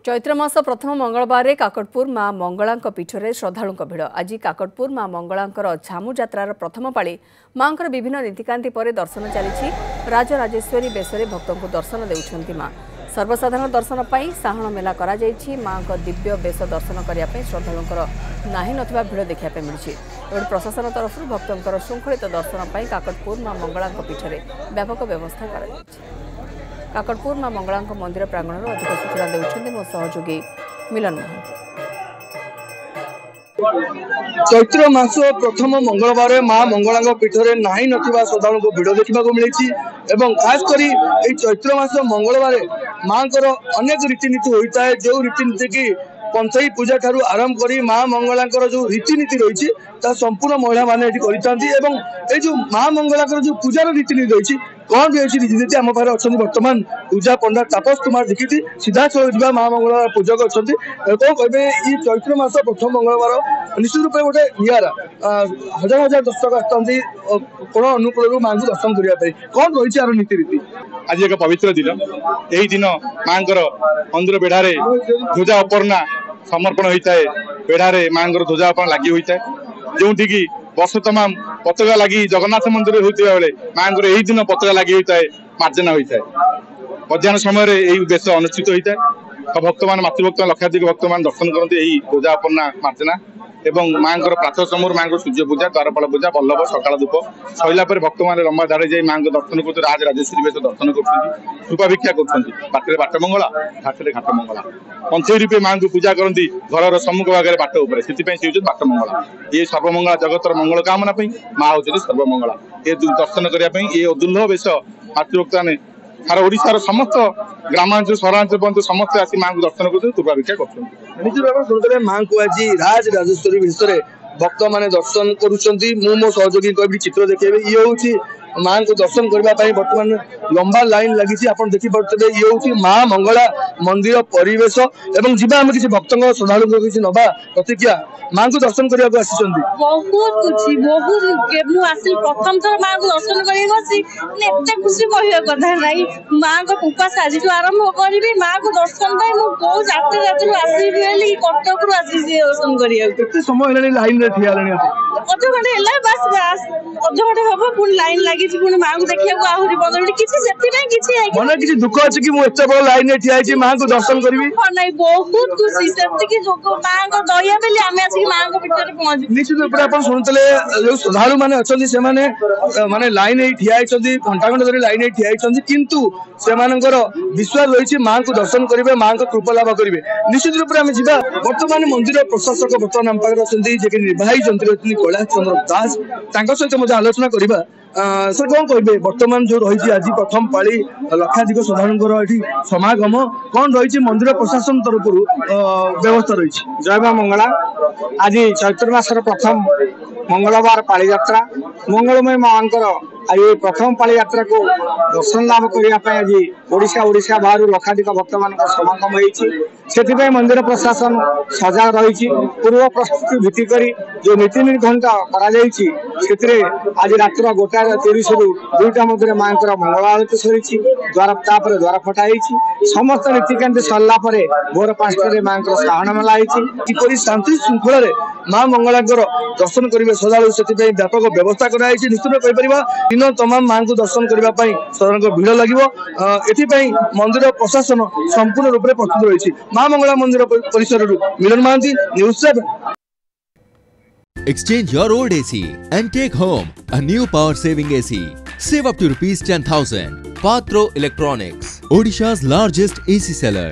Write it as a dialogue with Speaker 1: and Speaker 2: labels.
Speaker 1: चैत्र मास प्रथम मंगलवार काकटपुर माँ मंगला पीठरे श्रद्धालु भिड़। आज काकटपुर माँ मंगला झामु यात्रार प्रथम पाली माँ विभिन्न नीतिकांति पर दर्शन चली। राजराजेश्वरी बेशरे भक्तों को दर्शन देउछंती माँ। सर्वसाधारण दर्शन पर साहण मेला करा जायछि। माँ दिव्य बेश दर्शन करने श्रद्धालुंकर नाही नथिबा भिड़ देखा मिली। प्रशासन तरफ भक्तों श्रृंखलित दर्शन पर काकटपुर माँ मंगला पीठरे व्यापक व्यवस्था करा जायछि। काकटपुर माँ मंगला मंदिर प्रांगण अधिक सूचना देउछंती मो सहयोगी मिलन महांती।
Speaker 2: चैत्र मास प्रथम मंगलवार माँ मंगला पीठरे नाही नथिबा श्रद्धालु को भिड़ देखा मिली। खास करी चैत्र मास मंगलवार माँ अनेक रीतिनीति होता है। जो रीतिनीति की पंचई पूजा ठारू आरंभ करी माँ मंगला जो रीतिनीति रही संपूर्ण महिला माने जो माँ मंगला जो पूजार रीतिनीति रही कौन रही रीतिनीति आम पाखे अच्छा बर्तमान पूजा पंडा तापस कुमार दीक्षित सीधा चल माँ मंगला पूजक अच्छा कौन कहे ये चैत्र मास प्रथम मंगलवार निश्चित रूप गोटे निरा हजार हजार दर्शक आसती कोण अनुकूल माँ को दर्शन करने कौन रही यार नीतिरीति।
Speaker 3: आज एक पवित्र दिन यही दिन माँ मंदिर बेढ़ारे ध्वजा अपरना समर्पण होता है। बेढ़ारे माँ ध्वजा अपरण लगी होता है जो वर्ष तमाम पताका लगी जगन्नाथ मंदिर होता बेले माँ यही दिन पताका लगी होता है मार्जना होता है। मध्याह्न समय यही उद्देश्य अनुष्ठित होता है। भक्त मान मातृभक्त लक्षाधिक भक्त मान दर्शन करते यही ध्वजा अपरना मार्जना एवं माँ प्रातः समय माँ सूर्य पूजा द्वारपाल पूजा बल्लभ सकाल धूप सरला भक्त मैंने लंबा धारे जाए माँ दर्शन कर राजराजेश्वरी बेश दर्शन कर कृपा भिक्षा कर बाटमंगला घाटे घाटमंगला पंचई रूपे माँ को पूजा करती घर सम्मुख भाग बाट उपर से बाटमंगला ये सर्वमंगला जगतर मंगल कामना माँ हूँ सर्वमंगला ये दर्शन करने ये अदुर्लभ बेश मातृभक्त मैंने सारा ओडिशार समस्त ग्रामांचल सहरांचल पर्यटन समस्त आसी माँ को दर्शन करते कृपा भिक्षा कर
Speaker 2: माँ को आज राजराजेश्वरी बेश भक्त मैंने दर्शन करुँच मो सहयोगी कह चित्र देखे ये हूँ माँ को दर्शन करने बर्तमान लंबा लाइन लगी आप देखिपे ये हूँ माँ मंगला मंदिर परिवेश एवं जीवा आम किसी भक्त श्रद्धालु किसी नवा प्रतिक्रिया माँ को दर्शन करने
Speaker 4: बहुत खुशी बहुत प्रथम थर माँ को दर्शन करते खुशी कह कथा नहीं। माँ को उपास आज आरंभ करी माँ को दर्शन बहुत जाते जाते आसबी कटक रू आसी दर्शन करते
Speaker 2: समय लाइन
Speaker 4: अध घंटे है बस बस अध घंटे हम पुणी लाइन लगी पुणी माँ को देखा आहरी 15 मिनट किसी
Speaker 2: मन किसी दुख अच्छे कि मुझे बड़ लाइन ठिया माँ को दर्शन करी
Speaker 4: नहीं बहुत खुशी से माँ को दया बेली आम आसिक माँ को पीठर पहुंच
Speaker 2: निश्चित रूप से शुणुते जो श्रद्धालु मैंने अच्छा माने लाइन ठिया घंटा घंटा धरी लाइन ठिया किंतु से विश्वास रही माँ को दर्शन करेंगे माँ को कृपा लाभ करेंगे। निश्चित रूप से आम जा बर्तमान मंदिर प्रशासक बर्तमान आम पाखे अच्छा जे निर्वाही जंत्री कैलाश चंद्र दास सहित मुझे आलोचना करवा सर कौन कहे बर्तमान जो रही आज प्रथम पाली लक्षाधिक श्रद्धालुंर ये समागम कौन रही मंदिर प्रशासन तरफ व्यवस्था रही।
Speaker 5: जय मां मंगला आज चैत्र मासर प्रथम मंगलवार पाली यात्रा मंगलमय माँ आज प्रथम पाली यात्रा को दर्शन लाभ करने आज ओडिशा बाहर लक्षाधिक भक्त मान समागम होती मंदिर प्रशासन सजाग रही पूर्व प्रस्तुति भित्तिक जो नीति निर्घंट कर आज रात 1:30 रू 2टा मध्य माँ मंगल आरती सरी द्वार फटाई समस्त नीतिकांति सरला भोर 5टार माँ साहण मेला किपर शांति श्रृंखल माँ मंगला दर्शन करेंगे श्रद्धालु से व्यापक व्यवस्था कराई। निश्चित कहीपर दिन तमाम माँ को दर्शन करने श्रद्धालु भिड़ लगे मंदिर प्रशासन संपूर्ण रूप से प्रस्तुत रही। माँ मंगला मंदिर परिसर मिलन Mahanti news 7।
Speaker 6: Exchange your old AC and take home a new power-saving AC. Save up to ₹10,000. Patro Electronics, Odisha's largest AC seller.